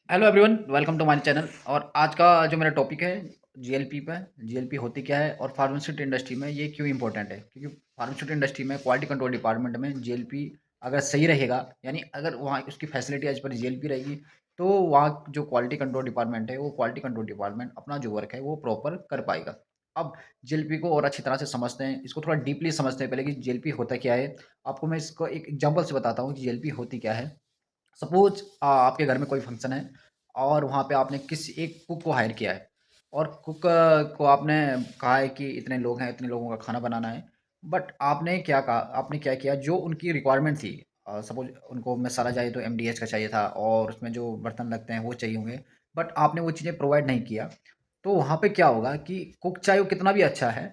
Hello everyone, welcome to my channel. और आज का जो मेरा टॉपिक है जीएलपी पे। जीएलपी होती क्या है और फार्मास्यूटिकल इंडस्ट्री में ये क्यों इंपॉर्टेंट है? क्योंकि फार्मास्यूटिकल इंडस्ट्री में क्वालिटी कंट्रोल डिपार्टमेंट में जीएलपी अगर सही रहेगा, यानी अगर वहाँ उसकी फैसिलिटी एज पर जीएलपी रहेगी, तो वहाँ जो क्वालिटी कंट्रोल डिपार्टमेंट है वो क्वालिटी कंट्रोल डिपार्टमेंट अपना जो वर्क है वो प्रॉपर कर पाएगा। अब जीएलपी को और अच्छी तरह से समझते हैं, इसको थोड़ा डीपली समझते हैं पहले कि जीएलपी होता क्या है। आपको मैं इसको एक एग्जाम्पल से बताता हूँ कि जीएलपी होती क्या है। सपोज आपके घर में कोई फंक्शन है और वहाँ पे आपने किसी एक कुक को हायर किया है, और कुक को आपने कहा है कि इतने लोग हैं, इतने लोगों का खाना बनाना है। बट आपने क्या किया, जो उनकी रिक्वायरमेंट थी। सपोज उनको मसाला चाहिए तो एमडीएच का चाहिए था, और उसमें जो बर्तन लगते हैं वो चाहिए होंगे। बट आपने वो चीज़ें प्रोवाइड नहीं किया। तो वहाँ पे क्या होगा कि कुक चाहे वो कितना भी अच्छा है,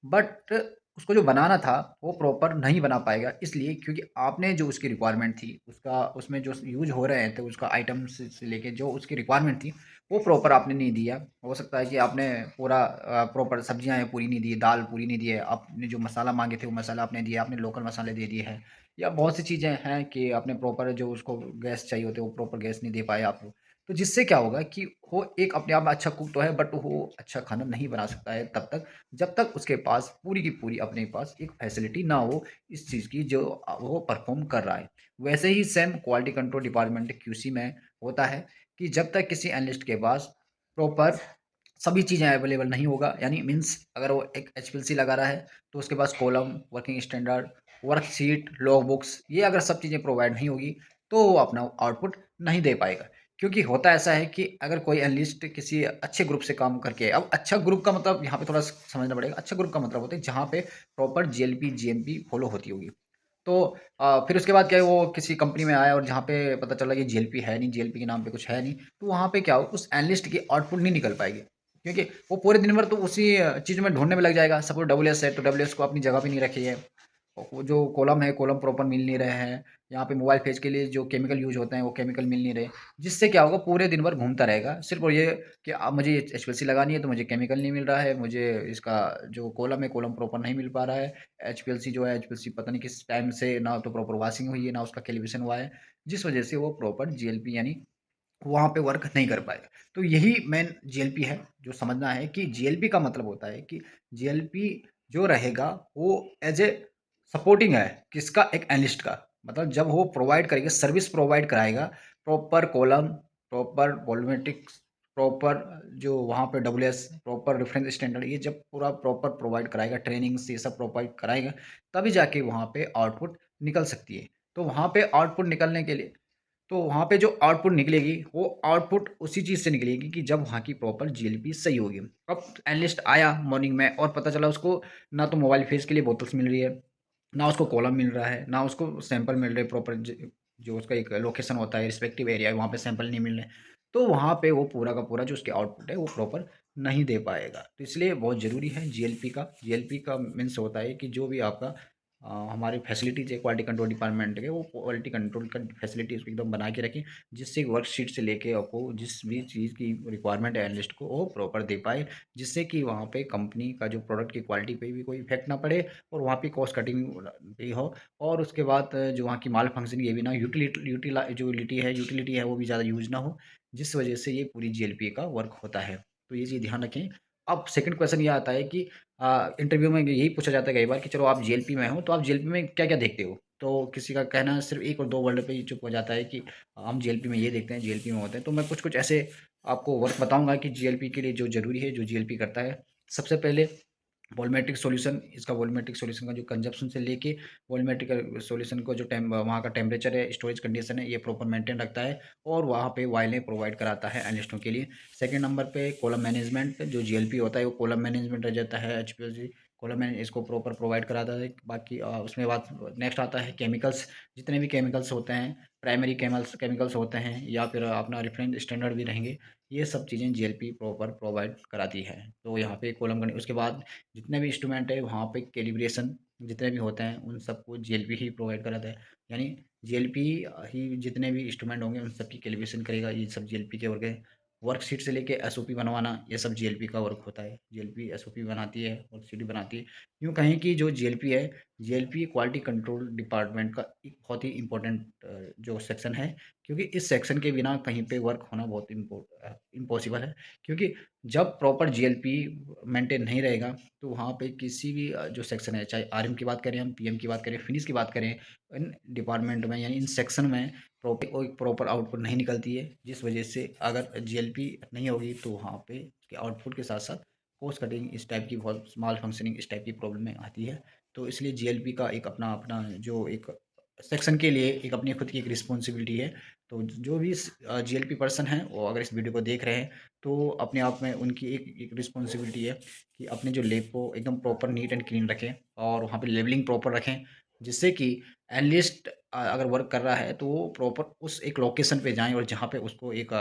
बट उसको जो बनाना था वो प्रॉपर नहीं बना पाएगा, इसलिए क्योंकि आपने जो उसकी रिक्वायरमेंट थी, उसका उसमें जो यूज़ हो रहे थे उसका आइटम्स से लेके जो उसकी रिक्वायरमेंट थी, वो प्रॉपर आपने नहीं दिया। हो सकता है कि आपने पूरा प्रॉपर सब्जियाँ हैं पूरी नहीं दी, दाल पूरी नहीं दी है, आपने जो मसाला माँगे थे वो मसाला आपने दिया, आपने लोकल मसाले दे दिए हैं। या बहुत सी चीज़ें हैं कि आपने प्रॉपर जो उसको गैस चाहिए होते वो प्रॉपर गैस नहीं दे पाए आप। तो जिससे क्या होगा कि वो एक अपने आप में अच्छा कुक तो है, बट वो अच्छा खाना नहीं बना सकता है तब तक जब तक उसके पास पूरी की पूरी अपने पास एक फैसिलिटी ना हो इस चीज़ की जो वो परफॉर्म कर रहा है। वैसे ही same quality control department QC में होता है कि जब तक किसी एनालिस्ट के पास प्रॉपर सभी चीज़ें अवेलेबल नहीं होगा, यानी मीन्स अगर वो एक एचपीएलसी लगा रहा है तो उसके पास column, working standard, worksheet, log books, ये अगर सब चीज़ें प्रोवाइड नहीं होगी तो वो अपना आउटपुट नहीं दे पाएगा। क्योंकि होता ऐसा है कि अगर कोई एनालिस्ट किसी अच्छे ग्रुप से काम करके, अब अच्छा ग्रुप का मतलब यहाँ पे थोड़ा समझना पड़ेगा। अच्छा ग्रुप का मतलब होता है जहाँ पे प्रॉपर जीएलपी जीएमपी फॉलो होती होगी। तो फिर उसके बाद क्या है, वो किसी कंपनी में आया और जहाँ पे पता चला कि जीएलपी है नहीं, जीएलपी के नाम पे कुछ है नहीं, तो वहाँ पे क्या हो, उस एनालिस्ट की आउटपुट नहीं निकल पाएगी। क्योंकि वो पूरे दिन भर तो उसी चीज़ में ढूँढने में लग जाएगा। सपोज़ डब्ल्यूएस है, तो डब्ल्यूएस को अपनी जगह पे नहीं रखी है। वो जो कॉलम है, कॉलम प्रॉपर मिल नहीं रहे हैं। यहाँ पे मोबाइल फेज के लिए जो केमिकल यूज़ होते हैं, वो केमिकल मिल नहीं रहे। जिससे क्या होगा, पूरे दिन भर घूमता रहेगा। सिर्फ़ वो ये कि अब मुझे ये एचपीएलसी लगानी है, तो मुझे केमिकल नहीं मिल रहा है, मुझे इसका जो कॉलम है, कॉलम प्रॉपर नहीं मिल पा रहा है। एचपीएलसी जो है, एचपीएलसी पता नहीं किस टाइम से ना तो प्रॉपर वॉशिंग हुई है, ना उसका कैलिब्रेशन हुआ है, जिस वजह से वो प्रॉपर जीएलपी यानी वहाँ पे वर्क नहीं कर पाएगा। तो यही मेन जीएलपी है, जो समझना है कि जीएलपी का मतलब होता है कि जीएलपी जो रहेगा वो एज़ ए सपोर्टिंग है, किसका? एक एनालिस्ट का। मतलब जब वो प्रोवाइड करेगा, सर्विस प्रोवाइड कराएगा, proper column, proper volumetrics, proper जो वहाँ पे डब्ल्यूएस, प्रॉपर रेफरेंस स्टैंडर्ड, ये जब पूरा प्रॉपर प्रोवाइड कराएगा, ट्रेनिंग्स ये सब प्रोवाइड कराएगा, तभी जाके वहाँ पे आउटपुट निकल सकती है। तो वहाँ पे आउटपुट निकलने के लिए, तो वहाँ पे जो आउटपुट निकलेगी, वो आउटपुट उसी चीज़ से निकलेगी कि जब वहाँ की प्रॉपर जीएलपी सही होगी। अब एनालिस्ट आया मॉर्निंग में और पता चला उसको ना तो मोबाइल फेस के लिए बोतल्स मिल रही है, ना उसको कॉलम मिल रहा है, ना उसको सैंपल मिल रहे प्रॉपर जो उसका एक लोकेशन होता है, रिस्पेक्टिव एरिया है, वहाँ पे सैंपल नहीं मिल रहे। तो वहाँ पे वो पूरा का पूरा जो उसके आउटपुट है वो प्रॉपर नहीं दे पाएगा। तो इसलिए बहुत ज़रूरी है जीएलपी का मीन्स होता है कि जो भी आपका हमारी फैसिलिटीज़ है क्वालिटी कंट्रोल डिपार्टमेंट के, वो क्वालिटी कंट्रोल का फैसिलिटी उसको एकदम बना के रखें, जिससे वर्कशीट से लेके आपको जिस भी चीज़ की रिक्वायरमेंट है एनालिस्ट को वो प्रॉपर दे पाए, जिससे कि वहाँ पे कंपनी का जो प्रोडक्ट की क्वालिटी पे भी कोई इफेक्ट ना पड़े, और वहाँ पे कॉस्ट कटिंग भी हो। और उसके बाद जो वहाँ की माल फंक्शन ये भी ना, यूटिलिटी है वो भी ज़्यादा यूज ना हो, जिस वजह से ये पूरी जीएलपी का वर्क होता है। तो ये चीज़ ध्यान रखें। अब सेकंड क्वेश्चन ये आता है कि इंटरव्यू में यही पूछा जाता है कई बार कि चलो आप जीएलपी में हो, तो आप जीएलपी में क्या-क्या देखते हो? तो किसी का कहना सिर्फ़ 1 और 2 वर्ड पे ही चुप हो जाता है कि हम जीएलपी में ये देखते हैं, जीएलपी में होते हैं। तो मैं कुछ-कुछ ऐसे आपको वर्क बताऊँगा कि जीएलपी के लिए जो ज़रूरी है, जो जीएलपी करता है। सबसे पहले वॉल्यूमेट्रिक सॉल्यूशन, इसका वॉल्यूमेट्रिक सॉल्यूशन का जो कंजप्शन से लेके वॉल्यूमेट्रिक सॉल्यूशन को जो वहाँ का टेम्परेचर है, स्टोरेज कंडीशन है, ये प्रॉपर मेंटेन रखता है, और वहाँ पे वाइलें प्रोवाइड कराता है एनालिस्टों के लिए। सेकंड नंबर पे कॉलम मैनेजमेंट, जो जीएलपी होता है वो कॉलम मैनेजमेंट रह जाता है, एचपीएलसी कॉलम मैन इसको प्रॉपर प्रोवाइड कराता है। बाकी उसमें बाद नेक्स्ट आता है केमिकल्स, जितने भी केमिकल्स होते हैं, प्राइमरी केमल्स केमिकल्स होते हैं, या फिर अपना रेफरेंस स्टैंडर्ड भी रहेंगे, ये सब चीज़ें जीएलपी प्रॉपर प्रोवाइड कराती है। तो यहाँ पे कॉलम उसके बाद जितने भी इंस्ट्रूमेंट है वहाँ पे कैलिब्रेशन जितने भी होते हैं उन सबको जीएलपी ही प्रोवाइड कराता है। यानी जीएलपी ही जितने भी इंस्ट्रूमेंट होंगे उन सब की कैलिब्रेशन करेगा, ये सब जीएलपी के वर्क है। वर्कशीट से लेके एसओपी बनवाना, ये सब जीएलपी का वर्क होता है। जीएलपी एसओपी बनाती है, वर्कशीट बनाती है। यूँ कहें कि जो जीएलपी है, जीएलपी क्वालिटी कंट्रोल डिपार्टमेंट का एक बहुत ही इम्पोर्टेंट जो सेक्शन है, क्योंकि इस सेक्शन के बिना कहीं पे वर्क होना बहुत इम्पॉसिबल है। क्योंकि जब प्रॉपर जीएलपी मेंटेन नहीं रहेगा, तो वहाँ पे किसी भी जो सेक्शन है, चाहे आरएम की बात करें हम, पीएम की बात करें, फिनिश की बात करें, इन डिपार्टमेंट में यानी इन सेक्शन में कोई प्रॉपर आउटपुट नहीं निकलती है, जिस वजह से अगर जीएलपी नहीं होगी तो वहाँ पे उसके आउटपुट के साथ साथ कॉस्ट कटिंग इस टाइप की बहुत माल फंक्शनिंग इस टाइप की प्रॉब्लमें आती है। तो इसलिए जीएलपी का एक अपना अपना जो एक सेक्शन के लिए एक अपनी खुद की एक रिस्पॉन्सिबिलिटी है। तो जो भी जीएलपी पर्सन हैं वो अगर इस वीडियो को देख रहे हैं, तो अपने आप में उनकी एक रिस्पॉन्सिबिलिटी है कि अपने जो लैब को एकदम प्रॉपर नीट एंड क्लीन रखें और वहाँ पे लेवलिंग प्रॉपर रखें, जिससे कि एनालिस्ट अगर वर्क कर रहा है तो वो प्रॉपर उस एक लोकेशन पे जाएँ और जहाँ पे उसको एक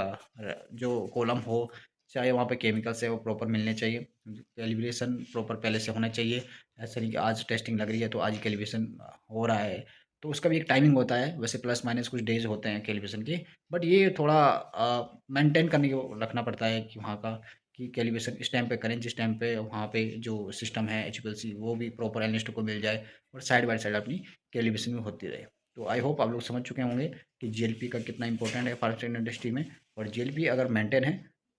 जो कॉलम हो, चाहे वहाँ पे केमिकल्स है वो प्रॉपर मिलने चाहिए। कैलिब्रेशन प्रॉपर पहले से होना चाहिए। ऐसा नहीं कि आज टेस्टिंग लग रही है तो आज ही कैलिब्रेशन हो रहा है। तो उसका भी एक टाइमिंग होता है, वैसे प्लस माइनस कुछ डेज़ होते हैं कैलिब्रेशन के, बट ये थोड़ा मेंटेन करने को रखना पड़ता है कि वहाँ का कि कैलिब्रेशन इस टाइम पे करें, जिस टाइम पे वहाँ पे जो सिस्टम है एचपीएलसी वो भी प्रॉपर एनालिस्ट को मिल जाए और साइड बाय साइड अपनी कैलिब्रेशन भी होती रहे। तो आई होप आप लोग समझ चुके होंगे कि जीएलपी का कितना इंपॉर्टेंट है फार्मास्यूटिकल इंडस्ट्री में। और जीएलपी अगर मेंटेन है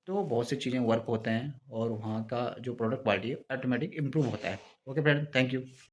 तो बहुत सी चीज़ें वर्क होते हैं और वहाँ का जो प्रोडक्ट क्वालिटी है ऑटोमेटिक इम्प्रूव होता है। Okay friend, thank you.